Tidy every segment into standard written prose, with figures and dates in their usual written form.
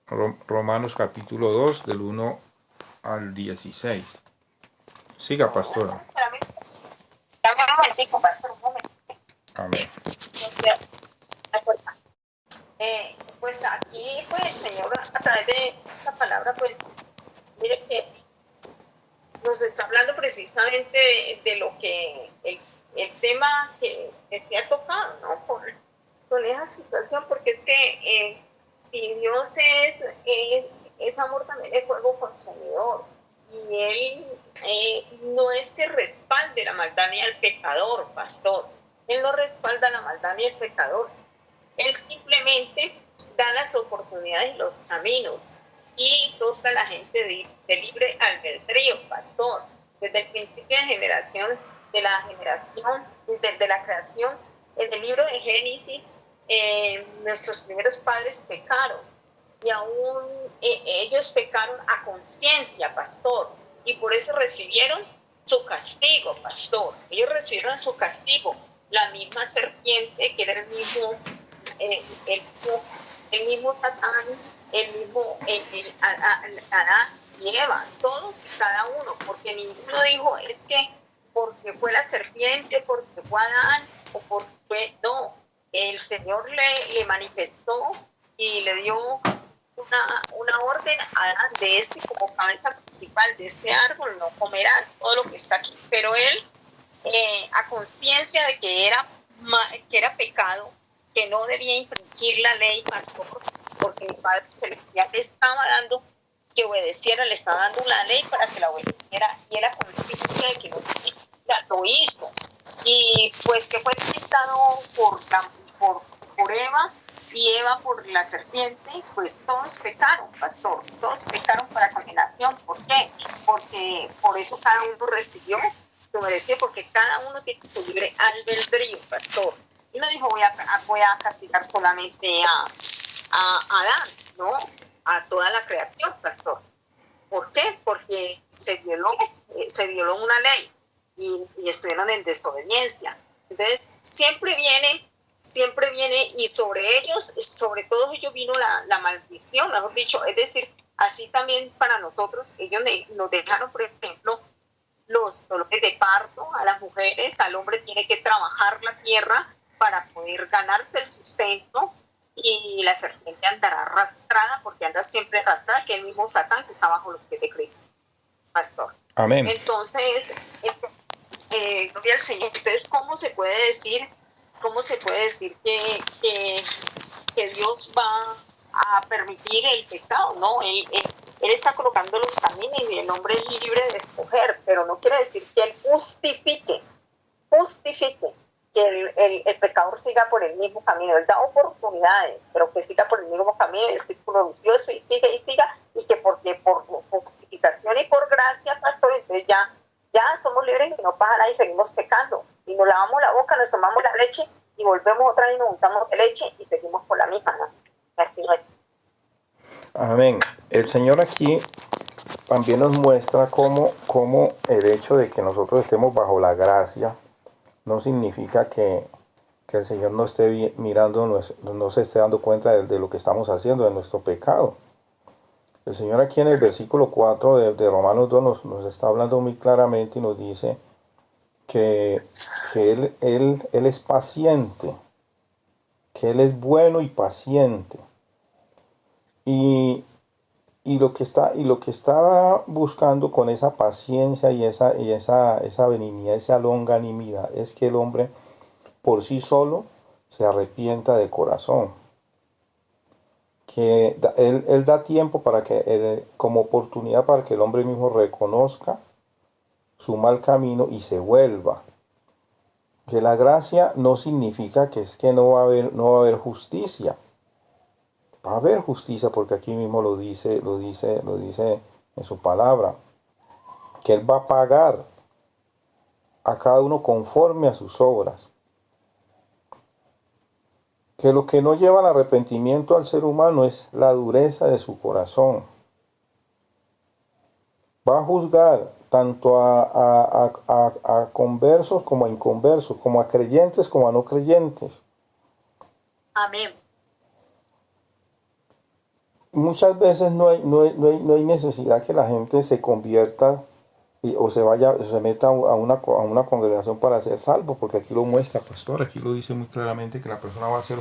Romanos capítulo 2 del 1 al 16. Siga, pastora. Espérame un momentico, pastor, un momento. Amén. No quiero acordar. Pues aquí, pues el Señor, a través de esta palabra, pues, mire que nos está hablando precisamente de lo que el tema que te ha tocado, ¿no? Con esa situación, porque es que si Dios es amor, también es fuego consumidor, y Él no es que respalde la maldad ni al pecador, pastor. Él no respalda la maldad ni el pecador. Él simplemente da las oportunidades y los caminos y toca a la gente de libre albedrío, pastor. Desde el principio de la creación, en el libro de Génesis, nuestros primeros padres pecaron y aún ellos pecaron a conciencia, pastor, y por eso recibieron su castigo, pastor. Ellos recibieron su castigo. La misma serpiente, que era el mismo Satán, el mismo Adán y Eva, todos y cada uno, porque ninguno dijo, es que porque fue la serpiente, porque fue Adán, o porque no. El Señor le manifestó y le dio una orden a Adán de como cabeza principal de este árbol, no comerán todo lo que está aquí. Pero él, a conciencia de que era pecado, que no debía infringir la ley, pastor, porque el Padre Celestial le estaba dando que obedeciera, le estaba dando una ley para que la obedeciera, y era conciencia de que no lo hizo. Y pues que fue tentado por Eva, y Eva por la serpiente, pues todos pecaron, pastor, todos pecaron para condenación. ¿Por qué? Porque por eso cada uno recibió lo mereció, porque cada uno tiene su libre albedrío, pastor. Y no dijo, voy a castigar solamente a Adán, no, a toda la creación, pastor. ¿Por qué? Porque se violó una ley y estuvieron en desobediencia. Entonces, siempre viene, y sobre todos ellos vino la maldición, mejor dicho. Es decir, así también para nosotros, ellos nos dejaron, por ejemplo, los dolores de parto a las mujeres. Al hombre tiene que trabajar la tierra para poder ganarse el sustento, y la serpiente andará arrastrada, porque anda siempre arrastrada, que el mismo Satán que está bajo los pies de Cristo, pastor. Amén. Entonces, gloria al Señor. Entonces, ¿cómo se puede decir que Dios va a permitir el pecado? No, él está colocando los caminos y el hombre es libre de escoger, pero no quiere decir que él justifique que el pecador siga por el mismo camino. Él da oportunidades, pero que siga por el mismo camino, el círculo vicioso, y siga, y que porque por justificación y por gracia, pastor, entonces ya somos libres y no pasa nada y seguimos pecando. Y nos lavamos la boca, nos tomamos la leche y volvemos otra vez y nos untamos de leche y seguimos por la misma, ¿no? Así no es. Amén. El Señor aquí también nos muestra cómo el hecho de que nosotros estemos bajo la gracia no significa que el Señor no esté mirando, no se esté dando cuenta de lo que estamos haciendo, de nuestro pecado. El Señor aquí en el versículo 4 de Romanos 2 nos está hablando muy claramente y nos dice que él es paciente, que Él es bueno y paciente. Y lo que estaba buscando con esa paciencia y esa benignidad, esa longanimidad, es que el hombre por sí solo se arrepienta de corazón. Que él da tiempo para que, como oportunidad para que el hombre mismo reconozca su mal camino y se vuelva. Que la gracia no significa que es que no va a haber justicia. Va a haber justicia, porque aquí mismo lo dice en su palabra, que Él va a pagar a cada uno conforme a sus obras. Que lo que no lleva al arrepentimiento al ser humano es la dureza de su corazón. Va a juzgar tanto a conversos como a inconversos, como a creyentes como a no creyentes. Amén. muchas veces no hay necesidad que la gente se convierta o se vaya, o se meta a una congregación para ser salvo, porque aquí lo muestra, pastor, aquí lo dice muy claramente que la persona va a ser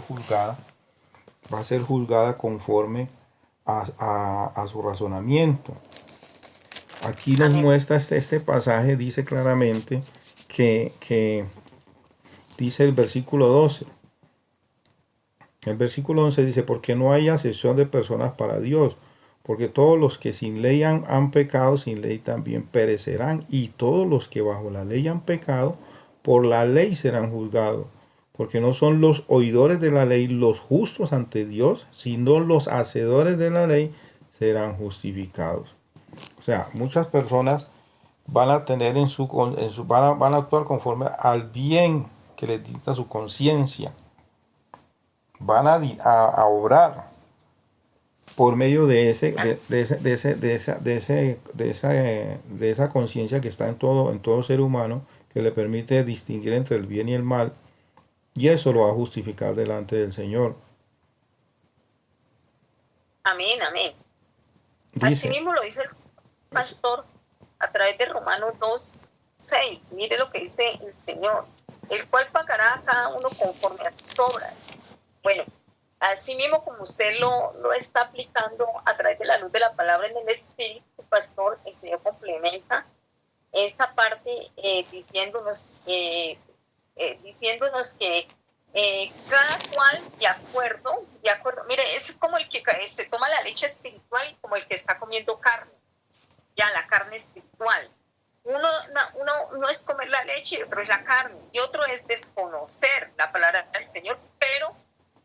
juzgada conforme a su razonamiento. Aquí nos Amén. muestra este pasaje, dice claramente que dice el versículo 12. El versículo 11 dice, porque no hay acepción de personas para Dios, porque todos los que sin ley han pecado, sin ley también perecerán, y todos los que bajo la ley han pecado, por la ley serán juzgados, porque no son los oidores de la ley los justos ante Dios, sino los hacedores de la ley serán justificados. O sea, muchas personas van a tener van a actuar conforme al bien que les dicta su conciencia, van a obrar por medio de esa conciencia que está en todo ser humano, que le permite distinguir entre el bien y el mal, y eso lo va a justificar delante del Señor. Amén, amén. Dice, Asimismo lo dice el pastor a través de Romanos 2:6. Mire lo que dice el Señor, el cual pagará a cada uno conforme a sus obras. Bueno, así mismo como usted lo está aplicando a través de la luz de la palabra en el Espíritu, pastor, el Señor complementa esa parte diciéndonos que cada cual de acuerdo, mire, es como el que se toma la leche espiritual y como el que está comiendo carne, ya la carne espiritual. Uno es comer la leche y otro es la carne, y otro es desconocer la palabra del Señor, pero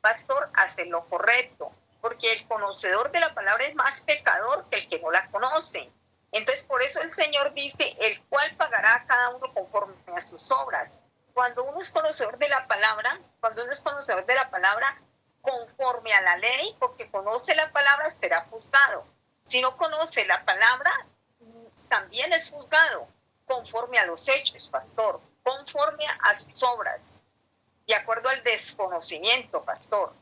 pastor hace lo correcto, porque el conocedor de la palabra es más pecador que el que no la conoce. Entonces, por eso el Señor dice, el cual pagará a cada uno conforme a sus obras. Cuando uno es conocedor de la palabra, conforme a la ley, porque conoce la palabra, será juzgado. Si no conoce la palabra, también es juzgado conforme a los hechos, pastor, conforme a sus obras, de acuerdo al desconocimiento, pastor.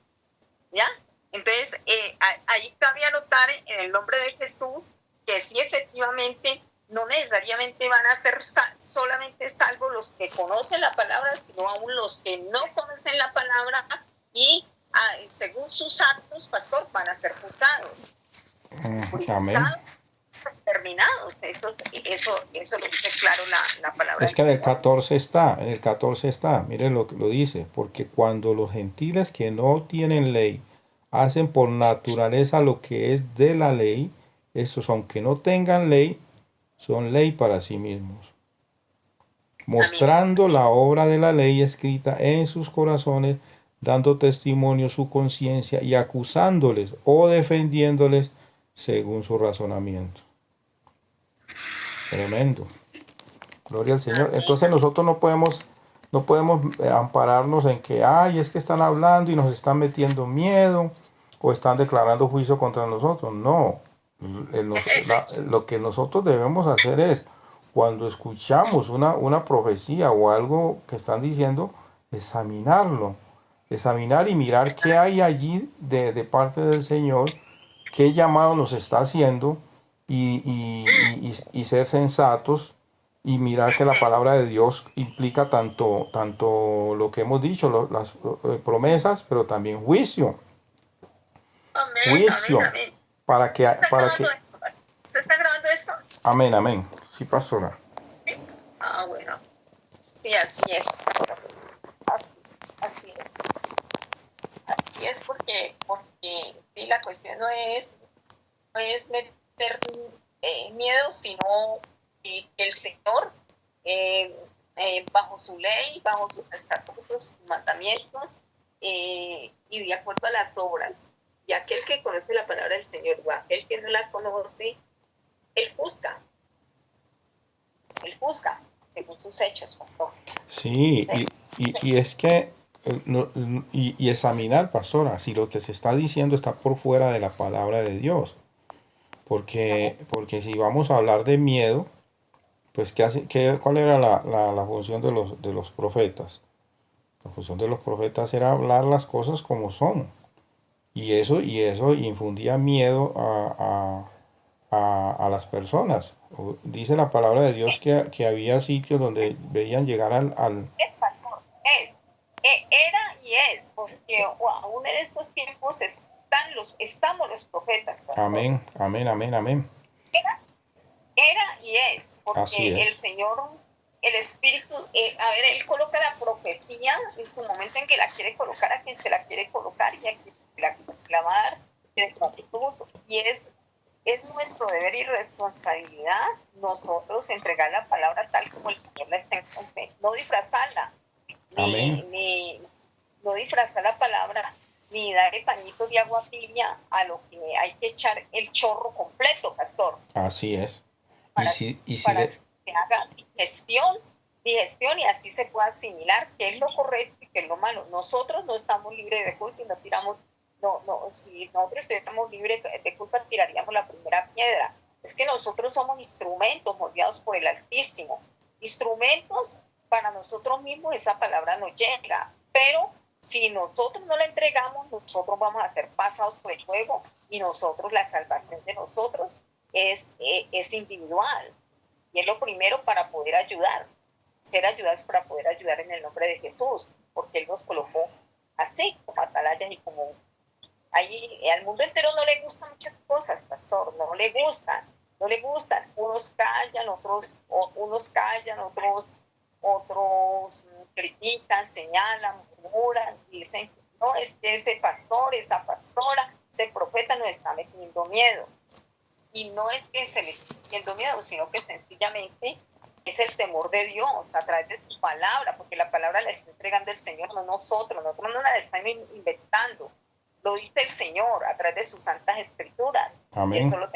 ¿Ya? Entonces, ahí cabe anotar en el nombre de Jesús que sí, efectivamente, no necesariamente van a ser solamente salvos los que conocen la palabra, sino aún los que no conocen la palabra y según sus actos, pastor, van a ser juzgados, amén. purificados, terminados. Eso lo dice claro la palabra Es del que Señor. en el 14 está, mire lo que lo dice, porque cuando los gentiles que no tienen ley hacen por naturaleza lo que es de la ley, estos aunque no tengan ley, son ley para sí mismos, Amén. mostrando la obra de la ley escrita en sus corazones, dando testimonio su conciencia y acusándoles o defendiéndoles según su razonamiento. Tremendo. Gloria al Señor. Amén. Entonces nosotros no podemos ampararnos en que, ay, es que están hablando y nos están metiendo miedo o están declarando juicio contra nosotros. No. Lo que nosotros debemos hacer es, cuando escuchamos una profecía o algo que están diciendo, examinarlo. Examinar y mirar qué hay allí de parte del Señor, qué llamado nos está haciendo y ser sensatos y mirar que la palabra de Dios implica tanto lo que hemos dicho, las promesas, pero también juicio. Amén, amén, Juicio. amén. Para que, ¿Se está para grabando que, esto? ¿Se está grabando esto? amén, amén. Sí, pastora. ¿Sí? Bueno. Sí, así es, pastor. Así es. Así es porque sí, la cuestión no es meter miedo, sino que el Señor, eh, bajo su ley, bajo sus estatutos, sus mandamientos, y de acuerdo a las obras, y aquel que conoce la palabra del Señor o aquel que no la conoce, él juzga según sus hechos, pastor. Sí, ¿Sí? y es que, y examinar, pastora, si lo que se está diciendo está por fuera de la palabra de Dios. Porque si vamos a hablar de miedo, pues ¿cuál era la función de los profetas? La función de los profetas era hablar las cosas como son. Y eso infundía miedo a las personas. Dice la palabra de Dios que había sitios donde veían llegar Es, era y es, porque aún en estos tiempos estamos los profetas, pastor. amén, amén, amén, amén. Era y es, Así porque el es. Señor, el Espíritu, a ver, Él coloca la profecía en su momento en que la quiere colocar a quien se la quiere colocar y a quien se la quiere clamar, y es nuestro deber y responsabilidad nosotros entregar la palabra tal como el Señor la está encontrando, no disfrazarla, Amén. ni no disfrazar la palabra, ni darle pañitos de agua tibia a lo que hay que echar el chorro completo, pastor, Así es. Y para, si para le, que haga digestión y así se pueda asimilar qué es lo correcto y qué es lo malo. Nosotros no estamos libres de culpa y no tiramos, si nosotros estuviéramos libres de culpa, tiraríamos la primera piedra. Es que nosotros somos instrumentos moldeados por el Altísimo. Instrumentos para nosotros mismos, esa palabra nos llega, pero si nosotros no la entregamos, nosotros vamos a ser pasados por el fuego y nosotros, la salvación de nosotros es individual. Y es lo primero para poder ayudar, ser ayudados para poder ayudar en el nombre de Jesús, porque Él nos colocó así, como atalayas y como... Ahí, al mundo entero no le gustan muchas cosas, pastor, no le gustan. Unos callan, otros critican, señalan, murmuran, dicen, no, es que ese pastor, esa pastora, ese profeta nos está metiendo miedo. Y no es que se les esté metiendo miedo, sino que sencillamente es el temor de Dios a través de su palabra, porque la palabra la está entregando el Señor, no nosotros no la estamos inventando, lo dice el Señor a través de sus santas escrituras, y eso amén. lo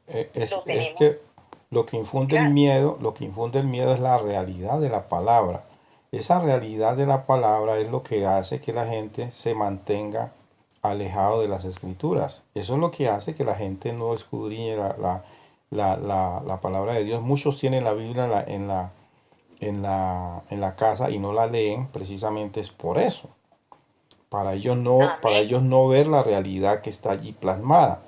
Es que tenemos lo que infunde el claro. miedo, es la realidad de la palabra. Esa realidad de la palabra es lo que hace que la gente se mantenga alejado de las escrituras. Eso es lo que hace que la gente no escudriñe la palabra de Dios. Muchos tienen la Biblia en la casa y no la leen, precisamente es por eso. Para Amén, ellos no ver la realidad que está allí plasmada.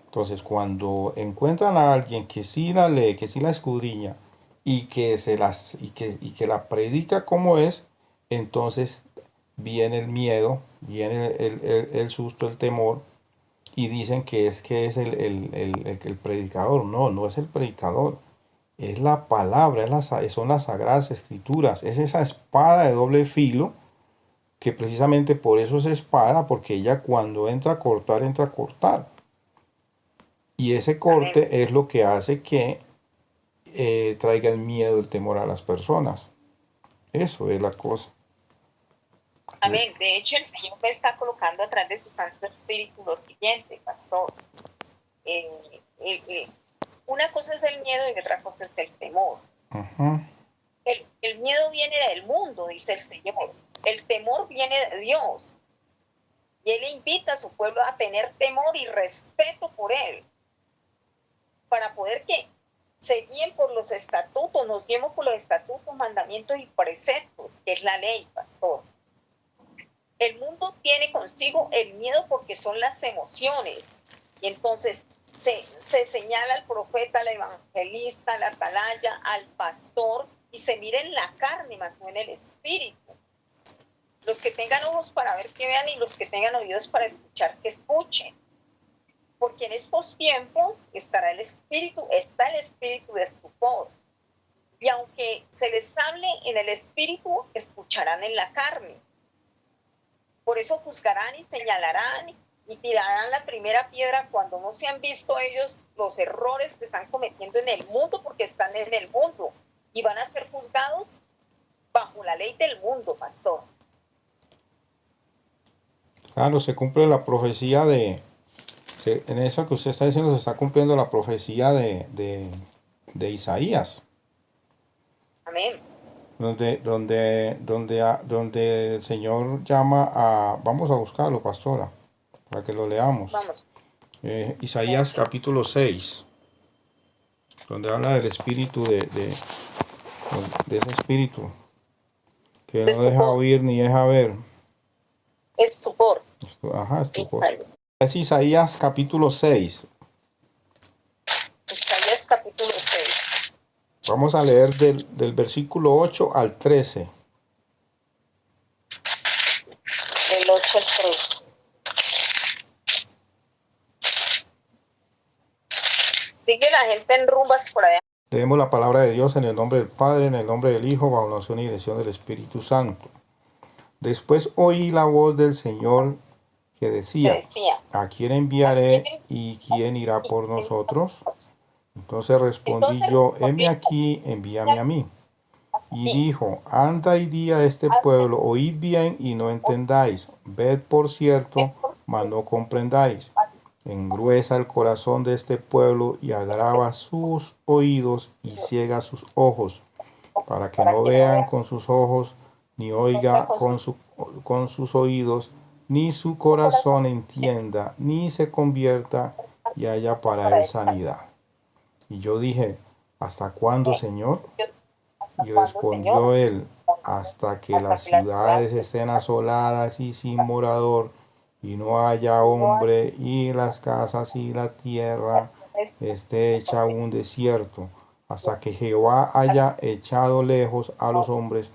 Entonces, cuando encuentran a alguien que sí la lee, que sí la escudriña y que la predica como es, entonces viene el miedo, viene el susto, el temor, y dicen que es el predicador. No, no es el predicador. Es la palabra, son las sagradas escrituras. Es esa espada de doble filo, que precisamente por eso es espada, porque ella cuando entra a cortar. Y ese amén, corte es lo que hace que traiga el miedo, el temor a las personas. Eso es la cosa. amén. De hecho, el Señor me está colocando a través de su Santo Espíritu lo siguiente, pastor. Eh, una cosa es el miedo y otra cosa es el temor. Ajá. El miedo viene del mundo, dice el Señor. El temor viene de Dios. Y Él invita a su pueblo a tener temor y respeto por Él, para poder que se guíen por los estatutos, nos guiemos por los estatutos, mandamientos y preceptos, que es la ley, pastor. El mundo tiene consigo el miedo porque son las emociones. Y entonces se señala al profeta, al evangelista, al atalaya, al pastor, y se mira en la carne, más no en el espíritu. Los que tengan ojos para ver, que vean, y los que tengan oídos para escuchar, que escuchen. Porque en estos tiempos está el espíritu de estupor. Y aunque se les hable en el espíritu, escucharán en la carne. Por eso juzgarán y señalarán y tirarán la primera piedra cuando no se han visto ellos los errores que están cometiendo en el mundo, porque están en el mundo y van a ser juzgados bajo la ley del mundo, pastor. Claro, se cumple la profecía en eso que usted está diciendo, se está cumpliendo la profecía de Isaías, Amén. donde el Señor llama vamos a buscarlo, pastora, para que lo leamos. Vamos. Isaías Ok. capítulo 6, donde habla del espíritu de ese espíritu que De no deja estupor. oír ni deja ver. Estupor. Ajá, estupor. Isaías, Es Isaías capítulo 6. Isaías capítulo 6, Vamos a leer del versículo 8 al 13. del 8 al 3. Sigue la gente en rumbas por allá. Leemos la palabra de Dios en el nombre del Padre, en el nombre del Hijo, bajo la unción y dirección del Espíritu Santo. Después oí la voz del Señor que Que decía, decía, ¿a quién ¿a quién enviaré y quién irá por nosotros? enviamos? Entonces respondí Entonces yo, heme respondí aquí, envíame a mí. Y y dijo, anda y di a este pueblo, oíd bien y no entendáis, ved por cierto, mas no comprendáis. Engruesa el corazón de este pueblo y agrava sus oídos y ciega sus ojos, para que para no que no vean vean con sus ojos, ni oiga con sus oídos, ni su su corazón corazón entienda, ni se convierta y haya para para él él salir. sanidad. Y yo dije, ¿hasta cuándo, Señor? Yo, ¿hasta Y cuándo, respondió Señor? él, hasta que Hasta las que la ciudad ciudades estén asoladas y sin morador, y no haya hombre, y las casas y la tierra esté hecha un desierto, hasta que Jehová haya echado lejos a los hombres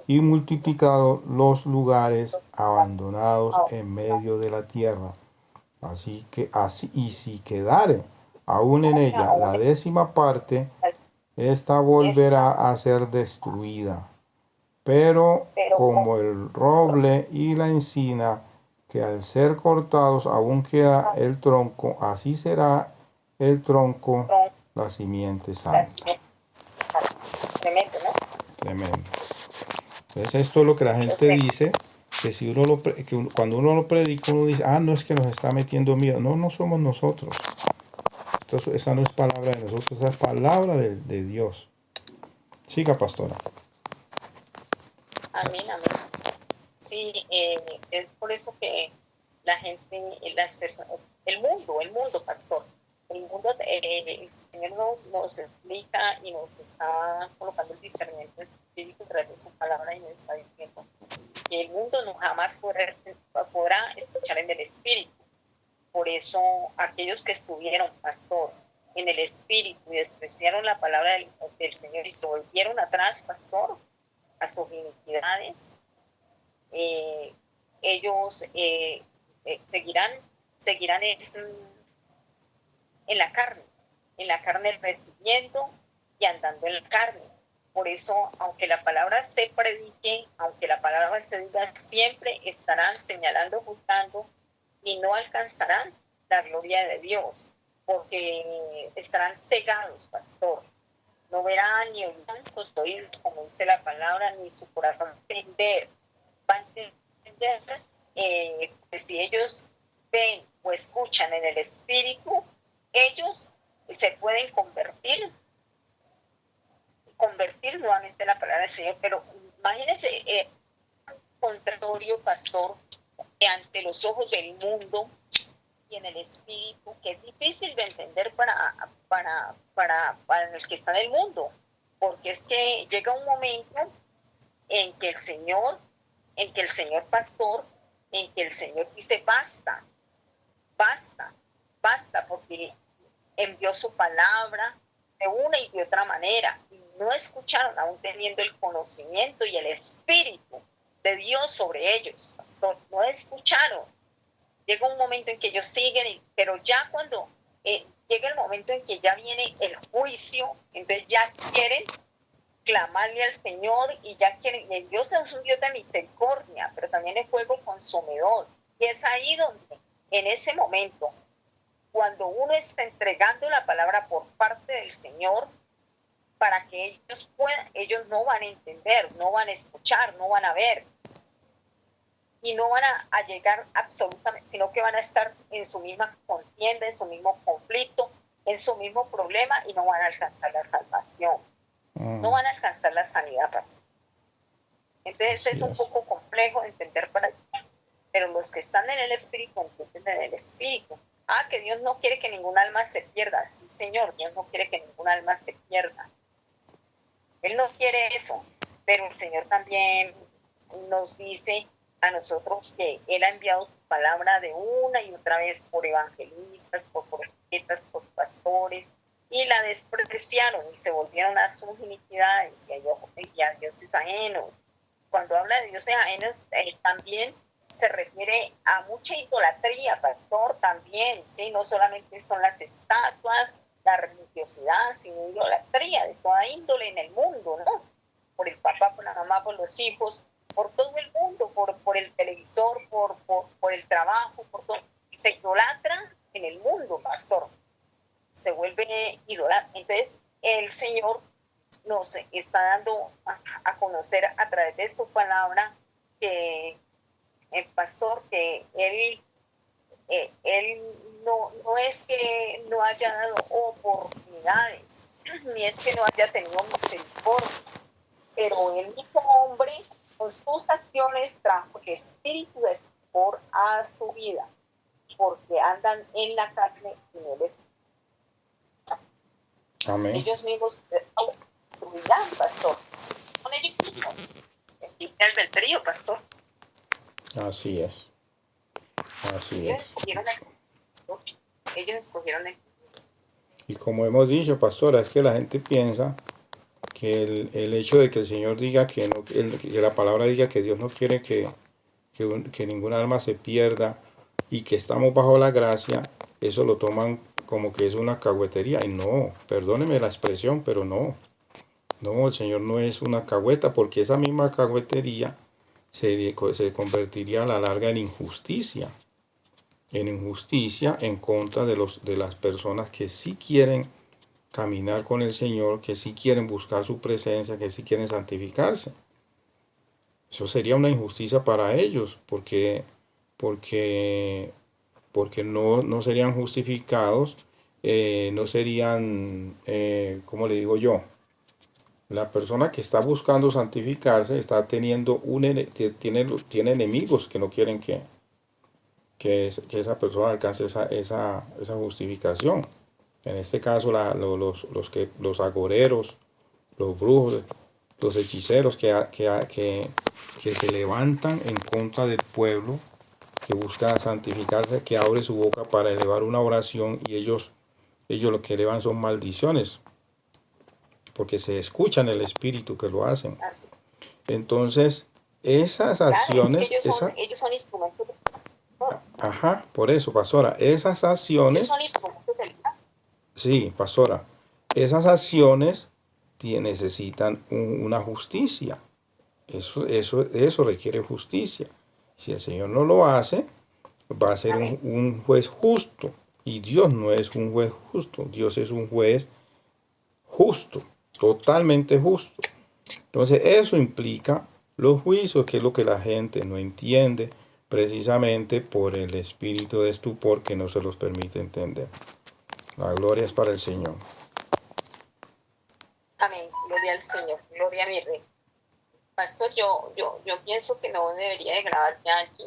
y multiplicado los lugares abandonados en medio de la tierra. Así que así, y si quedare aún en ella la décima parte, esta volverá a ser destruida. Pero pero como el roble y la encina, que al ser cortados aún queda el tronco, así será el tronco, la simiente santa. tremendo, ¿no? Tremendo. Entonces esto es lo que la gente dice, que si uno cuando uno lo predica, uno dice, no es que nos está metiendo miedo. No, no somos nosotros. Entonces, esa no es palabra de nosotros, esa es palabra de Dios. Siga, pastora. Amén, amén. Sí, es por eso que la gente, las personas, el mundo, pastor, el mundo, el Señor nos explica y nos está colocando el discernimiento espíritu a través de su palabra y nos está diciendo que el mundo no jamás podrá escuchar en el espíritu. Por eso aquellos que estuvieron, pastor, en el espíritu y despreciaron la palabra del Señor y se volvieron atrás, pastor, a sus iniquidades, ellos seguirán en la carne recibiendo y andando en la carne. Por eso, aunque la palabra se predique, aunque la palabra se diga, siempre estarán señalando, juzgando y no alcanzarán la gloria de Dios, porque estarán cegados, pastor. No verán ni oirán con sus oídos, como dice la palabra, ni su corazón entender. Va a entender, que si ellos ven o escuchan en el espíritu, ellos se pueden convertir nuevamente la palabra del Señor. Pero imagínense, contrario, pastor, ante los ojos del mundo y en el espíritu, que es difícil de entender para el que está en el mundo, porque es que llega un momento en que el Señor pastor, en que el Señor dice basta, basta, basta, porque envió su palabra de una y de otra manera, y no escucharon, aún teniendo el conocimiento y el espíritu de Dios sobre ellos, pastor, no escucharon. Llega un momento en que ellos siguen, pero ya cuando llega el momento en que ya viene el juicio, entonces ya quieren clamarle al Señor y ya quieren, y Dios es un Dios de misericordia, pero también es fuego consumidor. Y es ahí donde, en ese momento, cuando uno está entregando la palabra por parte del Señor, para que ellos puedan, ellos no van a entender, no van a escuchar, no van a ver, y no van a llegar absolutamente, sino que van a estar en su misma contienda, en su mismo conflicto, en su mismo problema, y no van a alcanzar la salvación, no van a alcanzar la sanidad, pastor. Entonces es un poco complejo de entender para ti, pero los que están en el espíritu entienden en el espíritu. Que Dios no quiere que ningún alma se pierda. Sí, Señor, Dios no quiere que ningún alma se pierda. Él no quiere eso, pero el Señor también nos dice a nosotros que Él ha enviado su palabra de una y otra vez por evangelistas, por profetas, por pastores, y la despreciaron y se volvieron a sus iniquidades y a dioses ajenos. Cuando habla de dioses ajenos, también se refiere a mucha idolatría, pastor, también, ¿sí? No solamente son las estatuas, la religiosidad, sino idolatría de toda índole en el mundo, ¿no? Por el papá, por la mamá, por los hijos, por todo el mundo, por el televisor, por el trabajo, por todo. Se idolatra en el mundo, pastor. Se vuelve idolatra. Entonces, el Señor nos está dando a conocer a través de su palabra que el pastor, que él no es que no haya dado oportunidades, ni es que no haya tenido misericordia, pero el mismo hombre con sus acciones trajo el espíritu de estupor a su vida, porque andan en la carne y no les... Amén. Ellos mismos destruirán, pastor. Con ellos mismos. El albedrío, pastor. Así es. Así Ellos es. escogieron ellos escogieron el... Y como hemos dicho, pastora, es que la gente piensa que el hecho de que el Señor diga que, no, que la palabra diga que Dios no quiere que ningún alma se pierda y que estamos bajo la gracia, eso lo toman como que es una cagüetería. Y no, perdóneme la expresión, pero no. No, el Señor no es una cagüeta, porque esa misma cagüetería se convertiría a la larga en injusticia en contra de las personas que sí quieren caminar con el Señor, que sí quieren buscar su presencia, que sí quieren santificarse. Eso sería una injusticia para ellos, porque, porque no serían justificados, no serían, ¿cómo le digo yo? La persona que está buscando santificarse está teniendo tiene enemigos que no quieren que esa persona alcance esa justificación. En este caso, los agoreros, los brujos, los hechiceros que se levantan en contra del pueblo, que busca santificarse, que abre su boca para elevar una oración y ellos lo que elevan son maldiciones, porque se escuchan el espíritu que lo hacen. Así. Entonces, esas acciones, claro, es que ellos son instrumentos de... Ajá, por eso, pastora, esas acciones, ellos son instrumentos del... sí, pastora, esas acciones necesitan una justicia. Eso requiere justicia. Si el Señor no lo hace, va a ser un juez justo. Y Dios no es un juez justo. Dios es un juez justo, totalmente justo. Entonces, eso implica los juicios, que es lo que la gente no entiende, precisamente por el espíritu de estupor que no se los permite entender. La gloria es para el Señor. Amén. Gloria al Señor. Gloria a mi rey. Pastor, yo pienso que no debería de grabar ya aquí.